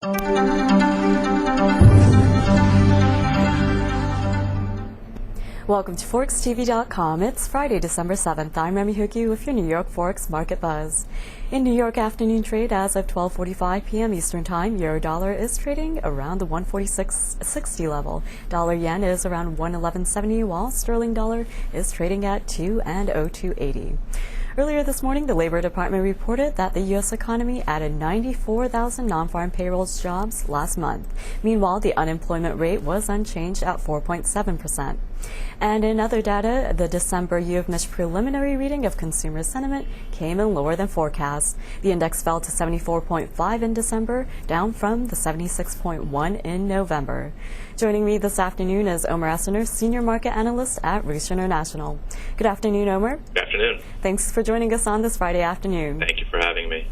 Welcome to ForexTV.com. It's Friday, December 7th. I'm Remy Huki with your New York Forex Market Buzz. In New York afternoon trade as of 12:45 p.m. Eastern Time, Euro-dollar is trading around the 146.60 level. Dollar-yen is around 111.70, while sterling-dollar is trading at 2.0280. Earlier this morning, the Labor Department reported that the U.S. economy added 94,000 non-farm payrolls jobs last month. Meanwhile, the unemployment rate was unchanged at 4.7%. And in other data, the December UFMISH preliminary reading of consumer sentiment came in lower than forecast. The index fell to 74.5 in December, down from the 76.1 in November. Joining me this afternoon is Esiner, Senior Market Analyst at Ruesch International. Good afternoon, Omer. Good afternoon. Thanks for joining us on this Friday afternoon. Thank you for having me.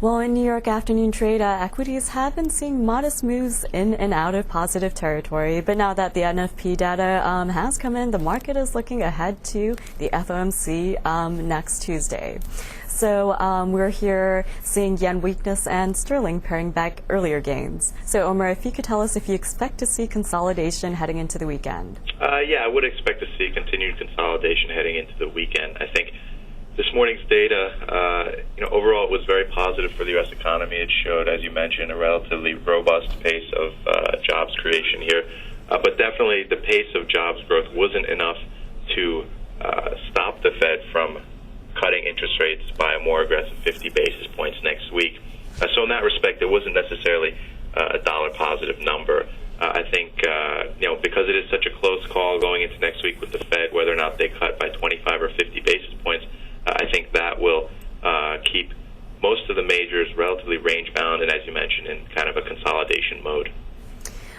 Well, in New York afternoon trade, equities have been seeing modest moves in and out of positive territory. But now that the NFP data has come in, the market is looking ahead to the FOMC next Tuesday. So we're here seeing yen weakness and sterling paring back earlier gains. So, Omer, if you could tell us if you expect to see consolidation heading into the weekend. Yeah, I would expect to see continued consolidation heading into the weekend. I think this morning's data, overall it was very positive for the U.S. economy. It showed, as you mentioned, a relatively robust pace of jobs creation here. But definitely the pace of jobs growth wasn't enough to stop the Fed from cutting interest rates by a more aggressive 50 basis points next week. So in that respect, it wasn't necessarily a dollar positive number. I think, because it is such a close call going into next week with the Fed, whether or not they cut by 25 or 50 basis points, I think that will keep most of the majors relatively range-bound and, as you mentioned, in kind of a consolidation mode.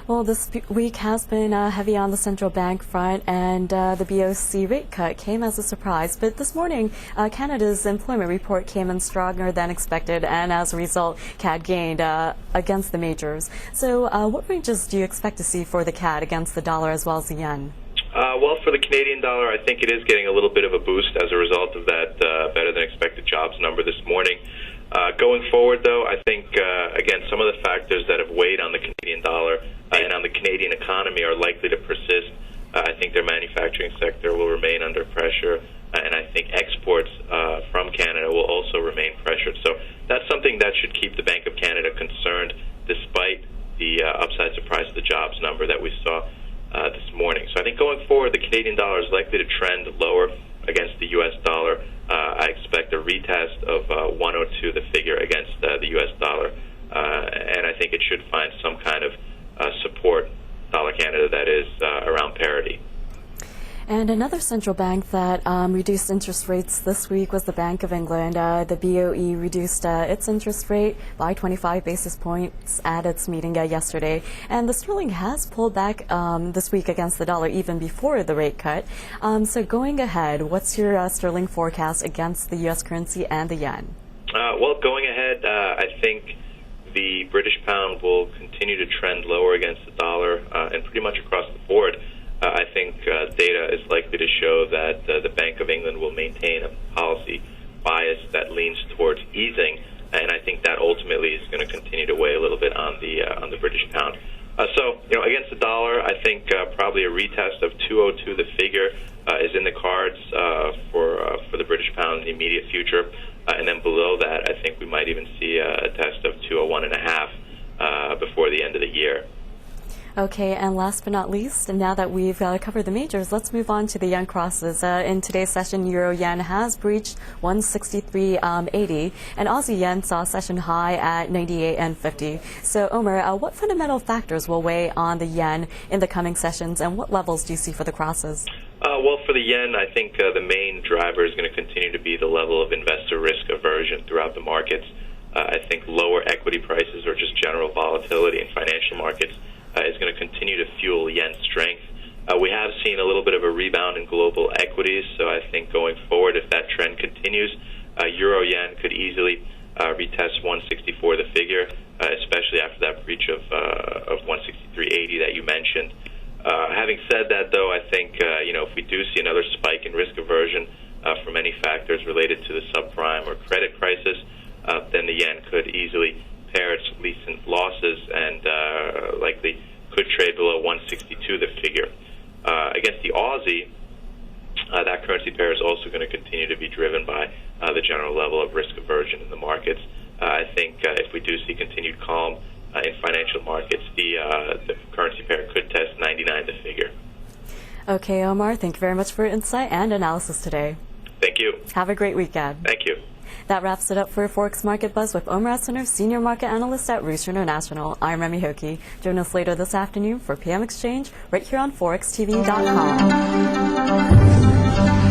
Well, this week has been heavy on the central bank front, and the BOC rate cut came as a surprise. But this morning, Canada's employment report came in stronger than expected, and as a result, CAD gained against the majors. So what ranges do you expect to see for the CAD against the dollar as well as the yen? Well, for the Canadian dollar, I think it is getting a little bit of a boost as a result of that better-than-expected jobs number this morning. Going forward, though, I think, again, some of the factors that have weighed on the Canadian dollar and on the Canadian economy are likely to persist. I think their manufacturing sector will remain under pressure, and I think exports from Canada will also remain pressured. So that's something that should keep the Bank of Canada concerned, despite the upside surprise of the jobs number that we saw this morning. So I think going forward, the Canadian dollar is likely to trend lower against the U.S. dollar. I expect a retest of 102, the figure, against the U.S. dollar, and I think it should find some kind of support, dollar Canada, that is around parity. And another central bank that reduced interest rates this week was the Bank of England. The BOE reduced its interest rate by 25 basis points at its meeting yesterday. And the sterling has pulled back this week against the dollar even before the rate cut. So going ahead, what's your sterling forecast against the U.S. currency and the yen? Well, going ahead, I think the British pound will continue to trend lower against the dollar and pretty much across the board. I think data is likely to show that the Bank of England will maintain a policy bias that leans towards easing, and I think that ultimately is going to continue to weigh a little bit on the British pound. So, against the dollar, I think probably a retest of 202, the figure, is in the cards for the British pound in the immediate future, and then below that, I think we might even see a test of 201.5 before the end of the year. Okay, and last but not least, now that we've covered the majors, let's move on to the yen crosses. In today's session, Euro-yen has breached 163.80, and Aussie-yen saw a session high at 98.50. So, Omer, what fundamental factors will weigh on the yen in the coming sessions, and what levels do you see for the crosses? Well, for the yen, I think the main driver is going to continue to be the level of investor risk aversion throughout the markets. I think lower equity prices or just general volatility in financial markets is going to continue to fuel yen strength. We have seen a little bit of a rebound in global equities, so I think going forward, if that trend continues, Euro-yen could easily retest 164, the figure, especially after that breach of 163.80 that you mentioned. Having said that, though, I think if we do see another spike in risk aversion from any factors related to the subprime or credit crisis, then the yen could easily pair its recent losses to the figure. Against the Aussie, that currency pair is also going to continue to be driven by the general level of risk aversion in the markets. I think if we do see continued calm in financial markets, the currency pair could test 99 the figure. Okay, Omar, thank you very much for your insight and analysis today. Thank you. Have a great weekend. Thank you. That wraps it up for Forex Market Buzz with Omar Esiner, Senior Market Analyst at Ruesch International. I'm Remy Hokie. Join us later this afternoon for PM Exchange right here on ForexTV.com.